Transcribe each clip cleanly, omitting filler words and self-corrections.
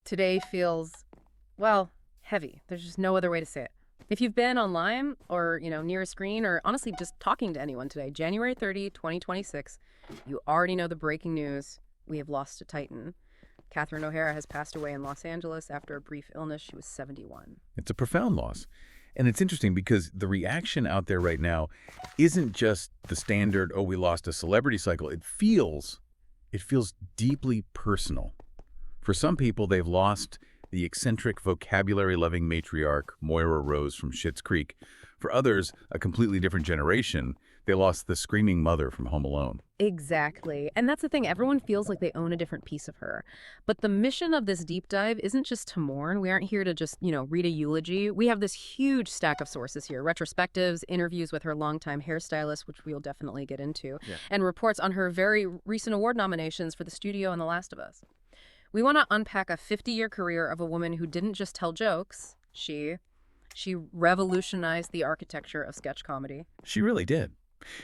Today feels, well, heavy. There's just no other way to say it. If you've been online or, near a screen or honestly just talking to anyone today, January 30, 2026, you already know the breaking news. We have lost a titan. Catherine O'Hara has passed away in Los Angeles after a brief illness. She was 71. It's a profound loss. And it's interesting because the reaction out there right now isn't just the standard, oh, we lost a celebrity cycle. It feels deeply personal. For some people, they've lost the eccentric, vocabulary-loving matriarch Moira Rose from Schitt's Creek. For others, a completely different generation, they lost the screaming mother from Home Alone. Exactly. And that's the thing. Everyone feels like they own a different piece of her. But the mission of this deep dive isn't just to mourn. We aren't here to just, read a eulogy. We have this huge stack of sources here. Retrospectives, interviews with her longtime hairstylist, which we'll definitely get into, and reports on her very recent award nominations for The Studio and The Last of Us. We want to unpack a 50-year career of a woman who didn't just tell jokes. She revolutionized the architecture of sketch comedy. She really did.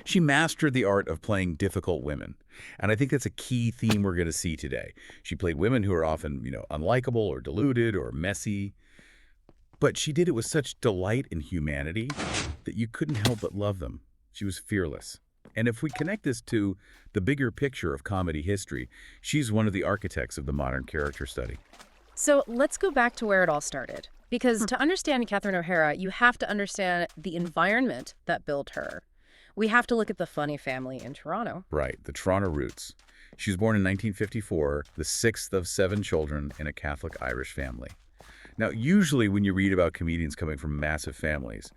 She mastered the art of playing difficult women. And I think that's a key theme we're going to see today. She played women who are often, unlikable or deluded or messy. But she did it with such delight and humanity that you couldn't help but love them. She was fearless. And if we connect this to the bigger picture of comedy history, she's one of the architects of the modern character study. So let's go back to where it all started. Because to understand Catherine O'Hara, you have to understand the environment that built her. We have to look at the Funny family in Toronto. Right, the Toronto roots. She was born in 1954, the sixth of 7 children in a Catholic Irish family. Now, usually when you read about comedians coming from massive families,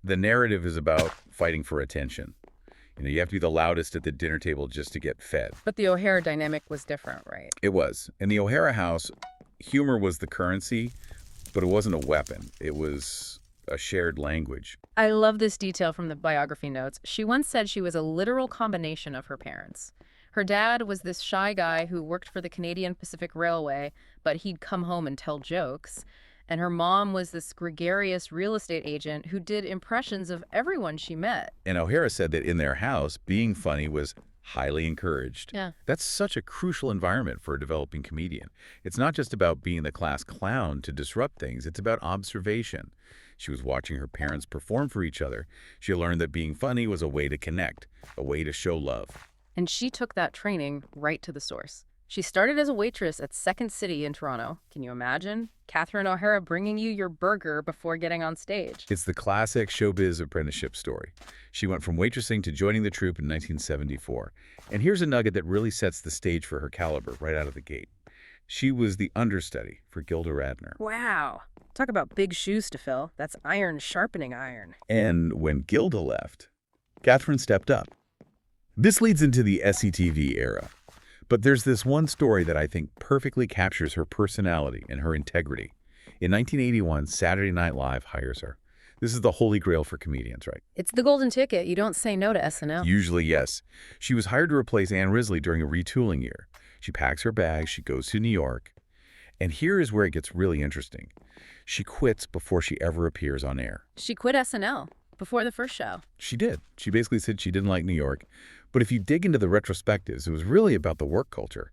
the narrative is about fighting for attention. You have to be the loudest at the dinner table just to get fed. But the O'Hara dynamic was different, right? It was. In the O'Hara house, humor was the currency, but it wasn't a weapon. It was a shared language. I love this detail from the biography notes. She once said she was a literal combination of her parents. Her dad was this shy guy who worked for the Canadian Pacific Railway, but he'd come home and tell jokes. And her mom was this gregarious real estate agent who did impressions of everyone she met. And O'Hara said that in their house, being funny was highly encouraged. Yeah. That's such a crucial environment for a developing comedian. It's not just about being the class clown to disrupt things. It's about observation. She was watching her parents perform for each other. She learned that being funny was a way to connect, a way to show love. And she took that training right to the source. She started as a waitress at Second City in Toronto. Can you imagine? Catherine O'Hara bringing you your burger before getting on stage. It's the classic showbiz apprenticeship story. She went from waitressing to joining the troupe in 1974. And here's a nugget that really sets the stage for her caliber right out of the gate. She was the understudy for Gilda Radner. Wow. Talk about big shoes to fill. That's iron sharpening iron. And when Gilda left, Catherine stepped up. This leads into the SCTV era. But there's this one story that I think perfectly captures her personality and her integrity. In 1981, Saturday Night Live hires her. This is the holy grail for comedians, right? It's the golden ticket. You don't say no to SNL. Usually, yes. She was hired to replace Ann Risley during a retooling year. She packs her bags, she goes to New York. And here is where it gets really interesting. She quits before she ever appears on air. She quit SNL before the first show. She did. She basically said she didn't like New York. But if you dig into the retrospectives, it was really about the work culture.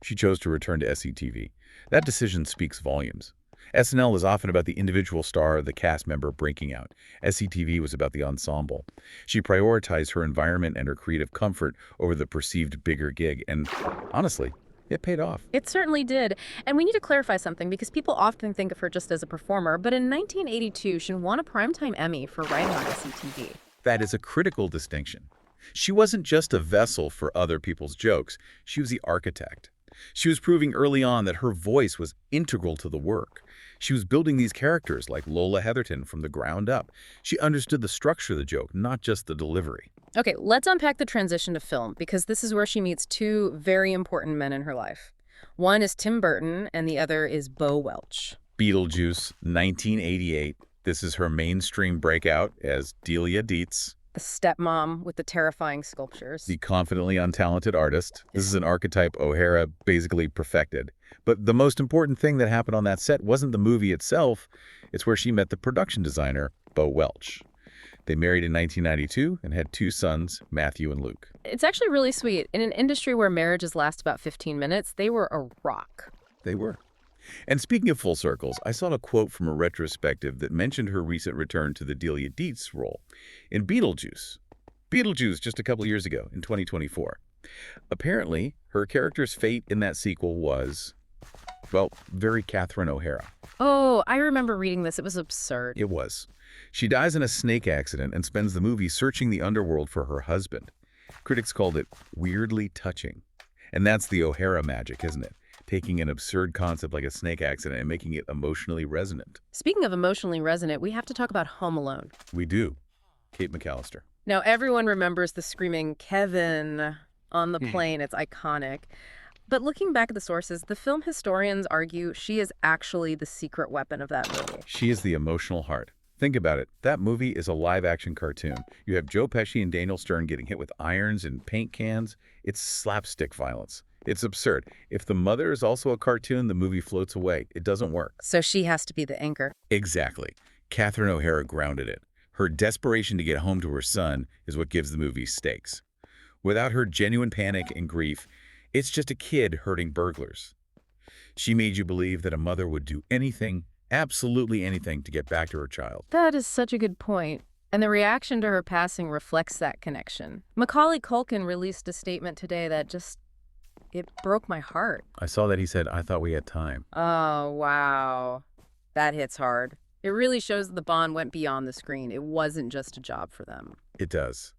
She chose to return to SCTV. That decision speaks volumes. SNL is often about the individual star or the cast member breaking out. SCTV was about the ensemble. She prioritized her environment and her creative comfort over the perceived bigger gig. And honestly, it paid off. It certainly did. And we need to clarify something because people often think of her just as a performer. But in 1982, she won a Primetime Emmy for writing on SCTV. That is a critical distinction. She wasn't just a vessel for other people's jokes. She was the architect. She was proving early on that her voice was integral to the work. She was building these characters like Lola Heatherton from the ground up. She understood the structure of the joke, not just the delivery. Okay, let's unpack the transition to film because this is where she meets 2 very important men in her life. One is Tim Burton and the other is Bo Welch. Beetlejuice, 1988. This is her mainstream breakout as Delia Dietz. The stepmom with the terrifying sculptures. The confidently untalented artist. This is an archetype O'Hara basically perfected. But the most important thing that happened on that set wasn't the movie itself. It's where she met the production designer, Bo Welch. They married in 1992 and had 2 sons, Matthew and Luke. It's actually really sweet. In an industry where marriages last about 15 minutes, they were a rock. They were. And speaking of full circles, I saw a quote from a retrospective that mentioned her recent return to the Delia Dietz role in Beetlejuice. Beetlejuice just a couple of years ago in 2024. Apparently, her character's fate in that sequel was, well, very Catherine O'Hara. Oh, I remember reading this. It was absurd. It was. She dies in a snake accident and spends the movie searching the underworld for her husband. Critics called it weirdly touching. And that's the O'Hara magic, isn't it? Taking an absurd concept like a snake accident and making it emotionally resonant. Speaking of emotionally resonant, we have to talk about Home Alone. We do. Kate McAllister. Now, everyone remembers the screaming Kevin on the plane. It's iconic. But looking back at the sources, the film historians argue she is actually the secret weapon of that movie. She is the emotional heart. Think about it. That movie is a live-action cartoon. You have Joe Pesci and Daniel Stern getting hit with irons and paint cans. It's slapstick violence. It's absurd. If the mother is also a cartoon, the movie floats away. It doesn't work. So she has to be the anchor. Exactly. Catherine O'Hara grounded it. Her desperation to get home to her son is what gives the movie stakes. Without her genuine panic and grief, it's just a kid hurting burglars. She made you believe that a mother would do anything, absolutely anything, to get back to her child. That is such a good point. And the reaction to her passing reflects that connection. Macaulay Culkin released a statement today that it broke my heart. I saw that he said, "I thought we had time." Oh, wow. That hits hard. It really shows that the bond went beyond the screen. It wasn't just a job for them. It does.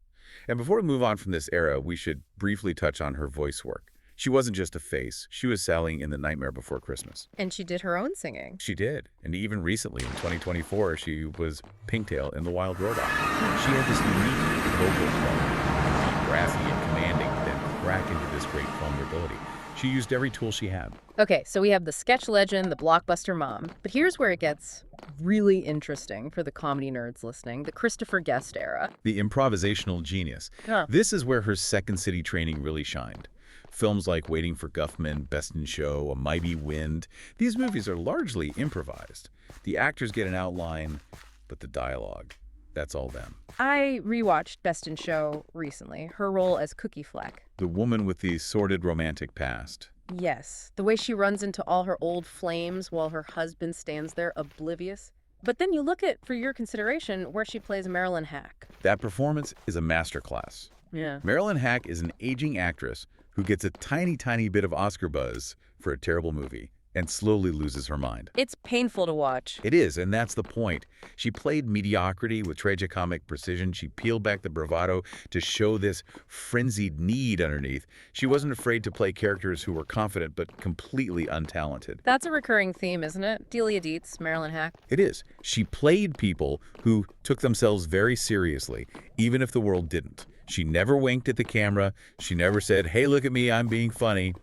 And before we move on from this era, we should briefly touch on her voice work. She wasn't just a face. She was Sally in The Nightmare Before Christmas. And she did her own singing. She did. And even recently, in 2024, she was Pinktail in The Wild Robot. She had this unique vocal quality, brassy and commanding, that crack into this great vulnerability. She used every tool she had. Okay, so we have the sketch legend, the blockbuster mom. But here's where it gets really interesting for the comedy nerds listening, the Christopher Guest era. The improvisational genius. Huh. This is where her Second City training really shined. Films like Waiting for Guffman, Best in Show, A Mighty Wind, these movies are largely improvised. The actors get an outline, but the dialogue, that's all them. I rewatched Best in Show recently, her role as Cookie Fleck. The woman with the sordid romantic past. Yes, the way she runs into all her old flames while her husband stands there oblivious. But then you look at, for your consideration, where she plays Marilyn Hack. That performance is a masterclass. Yeah. Marilyn Hack is an aging actress who gets a tiny, tiny bit of Oscar buzz for a terrible movie and slowly loses her mind. It's painful to watch. It is, and that's the point. She played mediocrity with tragicomic precision. She peeled back the bravado to show this frenzied need underneath. She wasn't afraid to play characters who were confident but completely untalented. That's a recurring theme, isn't it? Delia Dietz, Marilyn Hack. It is. She played people who took themselves very seriously, even if the world didn't. She never winked at the camera. She never said, "Hey, look at me, I'm being funny."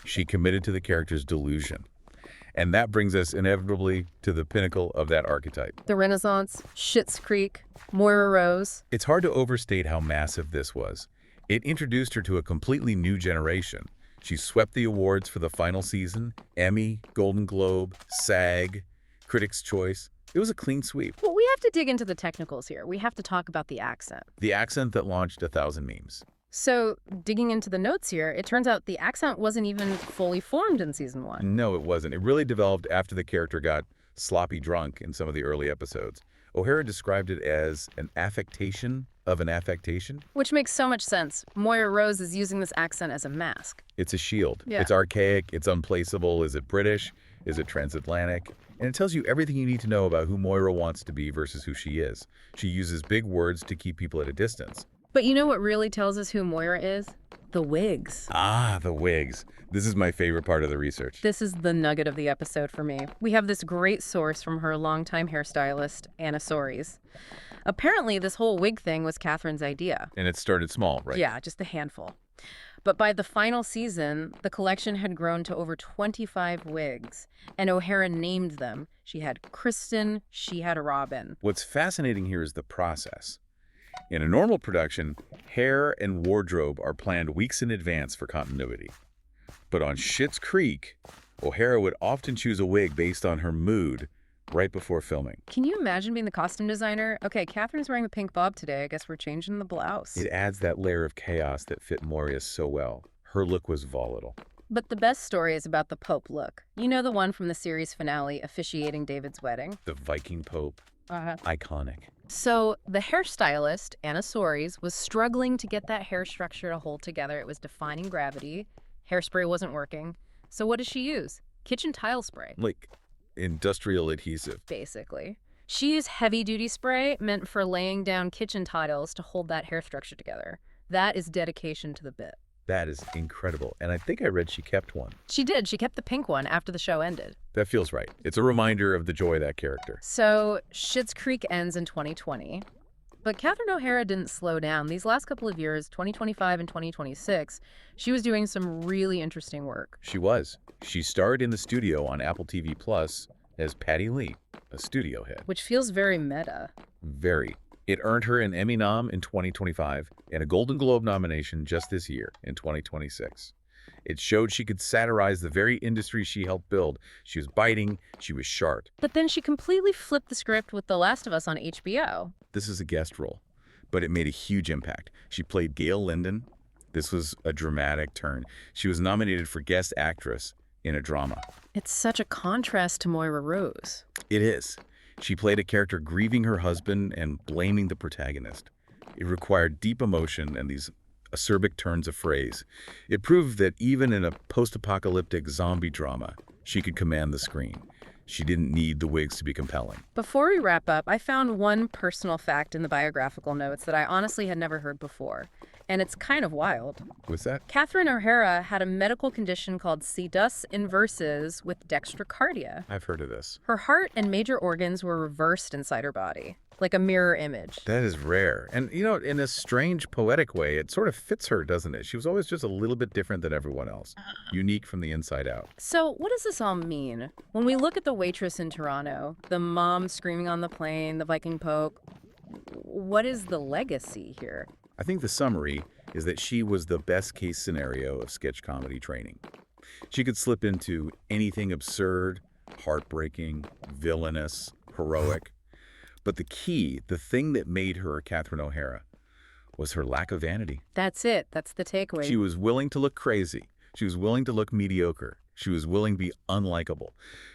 She committed to the character's delusion. And that brings us inevitably to the pinnacle of that archetype. The Renaissance, Schitt's Creek, Moira Rose. It's hard to overstate how massive this was. It introduced her to a completely new generation. She swept the awards for the final season, Emmy, Golden Globe, SAG, Critics' Choice. It was a clean sweep. Well, we have to dig into the technicals here. We have to talk about the accent. The accent that launched 1,000 memes. So, digging into the notes here, it turns out the accent wasn't even fully formed in season 1. No, it wasn't. It really developed after the character got sloppy drunk in some of the early episodes. O'Hara described it as an affectation of an affectation. Which makes so much sense. Moira Rose is using this accent as a mask. It's a shield. Yeah. It's archaic. It's unplaceable. Is it British? Is it transatlantic? And it tells you everything you need to know about who Moira wants to be versus who she is. She uses big words to keep people at a distance. But you know what really tells us who Moira is? The wigs. Ah, the wigs. This is my favorite part of the research. This is the nugget of the episode for me. We have this great source from her longtime hairstylist, Anna Soares. Apparently, this whole wig thing was Catherine's idea. And it started small, right? Yeah, just a handful. But by the final season, the collection had grown to over 25 wigs, and O'Hara named them. She had Kristen, she had Robin. What's fascinating here is the process. In a normal production, hair and wardrobe are planned weeks in advance for continuity. But on Schitt's Creek, O'Hara would often choose a wig based on her mood right before filming. Can you imagine being the costume designer? Okay, Catherine's wearing the pink bob today. I guess we're changing the blouse. It adds that layer of chaos that fit Moria so well. Her look was volatile. But the best story is about the Pope look. You know, the one from the series finale officiating David's wedding? The Viking Pope, Uh-huh. iconic. So the hairstylist, Anna Soares, was struggling to get that hair structure to hold together. It was defying gravity. Hairspray wasn't working. So what does she use? Kitchen tile spray, Like industrial adhesive. basically. She used heavy-duty spray meant for laying down kitchen tiles to hold that hair structure together. That is dedication to the bit. That is incredible. And I think I read she kept one. She did. She kept the pink one after the show ended. That feels right. It's a reminder of the joy of that character. So Schitt's Creek ends in 2020. But Catherine O'Hara didn't slow down. These last couple of years, 2025 and 2026, she was doing some really interesting work. She was. She starred in the studio on Apple TV Plus as Patty Lee, a studio head. Which feels very meta. Very. It earned her an Emmy nom in 2025 and a Golden Globe nomination just this year in 2026. It showed she could satirize the very industry she helped build. She was biting, she was sharp. But then she completely flipped the script with The Last of Us on HBO. This is a guest role, but it made a huge impact. She played Gail Linden. This was a dramatic turn. She was nominated for Guest Actress in a drama. It's such a contrast to Moira Rose. It is. She played a character grieving her husband and blaming the protagonist. It required deep emotion and these acerbic turns of phrase. It proved that even in a post-apocalyptic zombie drama, she could command the screen. She didn't need the wigs to be compelling. Before we wrap up, I found one personal fact in the biographical notes that I honestly had never heard before. And it's kind of wild. What's that? Catherine O'Hara had a medical condition called C. dus inversus with dextrocardia. I've heard of this. Her heart and major organs were reversed inside her body, like a mirror image. That is rare. And, you know, in a strange, poetic way, it sort of fits her, doesn't it? She was always just a little bit different than everyone else, unique from the inside out. So what does this all mean? When we look at the waitress in Toronto, the mom screaming on the plane, the Viking Pope, what is the legacy here? I think the summary is that she was the best case scenario of sketch comedy training. She could slip into anything absurd, heartbreaking, villainous, heroic. But the key, the thing that made her Catherine O'Hara, was her lack of vanity. That's it. That's the takeaway. She was willing to look crazy. She was willing to look mediocre. She was willing to be unlikable.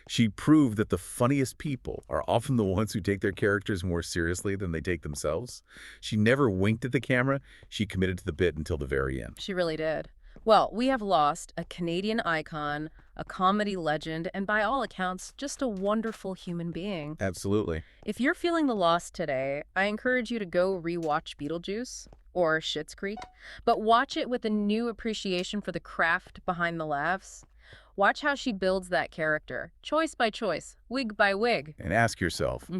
She proved that the funniest people are often the ones who take their characters more seriously than they take themselves. She never winked at the camera. She committed to the bit until the very end. She really did. Well, we have lost a Canadian icon, a comedy legend, and by all accounts, just a wonderful human being. Absolutely. If you're feeling the loss today, I encourage you to go rewatch Beetlejuice or Schitt's Creek, but watch it with a new appreciation for the craft behind the laughs. Watch how she builds that character, choice by choice, wig by wig. And ask yourself,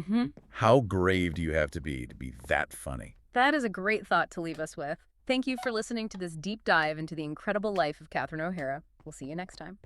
how grave do you have to be that funny? That is a great thought to leave us with. Thank you for listening to this deep dive into the incredible life of Catherine O'Hara. We'll see you next time.